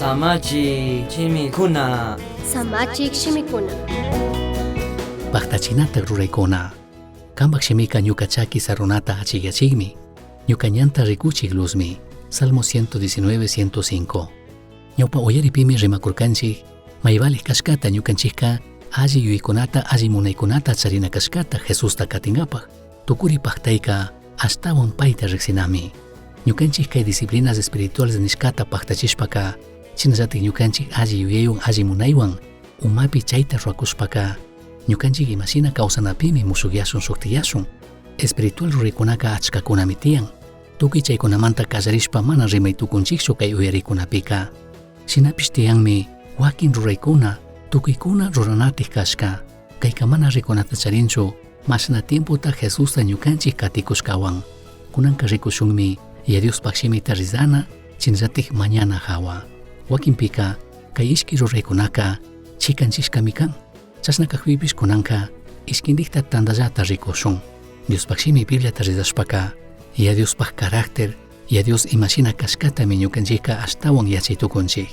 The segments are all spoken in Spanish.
Samachi chimikuna. Samachik shimikuna. Paktachinata ruraykuna. Kambak shimika ñuka chaki sarunata achigachigmi. Ñuka ñanta rikuchig luzmi. Salmo 119:105. Ñawpa uyaripimi rimakurkanchik mayvalej kashkata ñukanchikka alli yuykunata alli munaykunata charina kashkata Jesusta katingapaj. Tukuri paktayka ashtawan payta riqsinami. Ñukanchik kay disciplinas espirituales nishkata paktachishpaka chinallatik ñukanchik alli yuyaywan alli munaywan umapi chayta ruakushpaka ñukanchik imashina kawsanapimi mushukyashun shuktiyashun. Espiritual ruraykunaka achkakunami tiyan. Tukuy chaykunamanta kallarishpa mana rimay tukunchikshu kay uyarikunapika. Shinapish tiyanmi wakin ruraykuna tukuykuna ruranatik kashka. Kayka mana rikunata charinchu mashna tiempota Jesusta ñukanchik katikushkawan. Kunanka rikushunmi y Diospaj shimita rizana chinallatik mañana hawa. Wakinpika kay ishki ruraykunaka chikanchishkami kan. Chasnakakpipish kunanka ishkindikta tandallata rikushun. Diospaj shimi Bibliata rizashpaka y Diospaj carácter y Dios imashina kashkatami ñukanchikka ashtawan yachaytukunchik.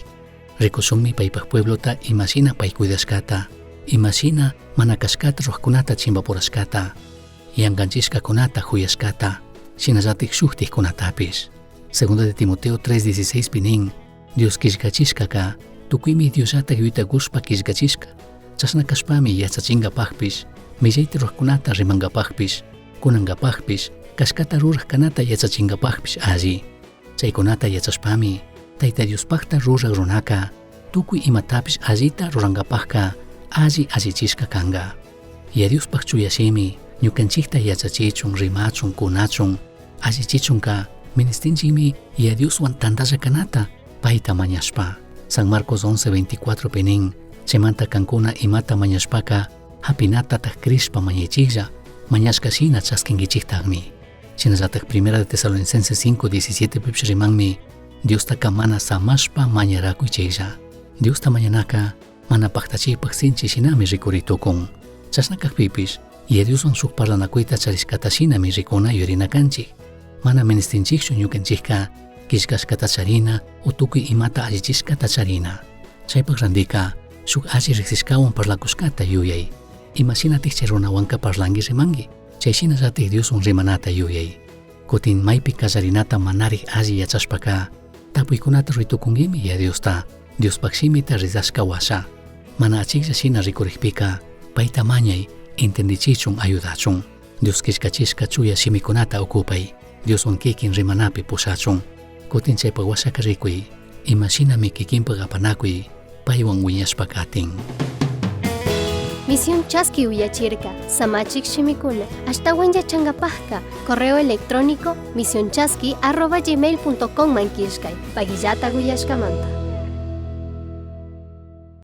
Rikushunmi paypaj pueblota imashina pay cuidashkata. Imashina mana kashkata ruhkunata chimbapurashkata. Yankanchishkakunata huyashkata. Shinallatik shuktikkunatapish. Segunda de Timoteo 3:16 pinin Dios kishkachishkaka tukuymi Dioslata yuytakushpa kishkachishka. Chasna kashpami yachachinkapajpish millayta ruhkunata rimankapajpish kunankapajpish kashkata rurajkanata yachachinkapajpish alli. Chaykunata yachashpami Tayta Diospajta rurak runaka tukuy imatapish allita rurankapajka alli allichishka kanka. Y Diospaj chuyashimi ñukanchikta yachachichun rimachun kunachun allichichunka ministinchikmi y Dioswan tantalla kanata payta mañashpa. San Marcos 11:24 pinin chaymanta kankuna imata mañashpaka hapinata tajkrishpa mañaychiklla mañashkashina chaskinkichiktaqmi. Shinallatak Primera de Tesalonicenses 5:17 pipish rimanmi Diostaka mana samashpa mañarakuychiklla. Diosta mañanaka mana paktachiypaq sinchi shinami rikuritukun. Chasnakaqpipish y Dioswan shuk parlanakuyta charishkata shinami rikuna yurinakanchik. Mana ministinchikshu ñukanchikka kishkashkata charina o tukuy imata allichishkata charina. Chaypaq randika shuk alli riqsishkawan parlakushkata yuyay. Imashinatik chay runawanka parlanki rimanki. Chayshinallatik Dioswan rimanata yuyay. Kutin maypi kallarinata manarik alli yachashpaka tapuykunata ritukunkimi y Diosta Diospaj shimita rizashka washa. Mana achiklla shina rikurikpika payta mañay entendichichun ayudachun. Dios kishkachishka chuya shimikunata ukupay. Dioswan kikin rimanapi pushachun. Kutin chaypaq washaka rikuy imashinami kikinpaq apanakuy paywan wiñashpa katin. Misión Chasqui Uyachirka, Samachik Shimikuna, ashtawan yachangapajka, correo electrónico misionchasqui@gmail.com mankishkay, pagillata guyashkamanta.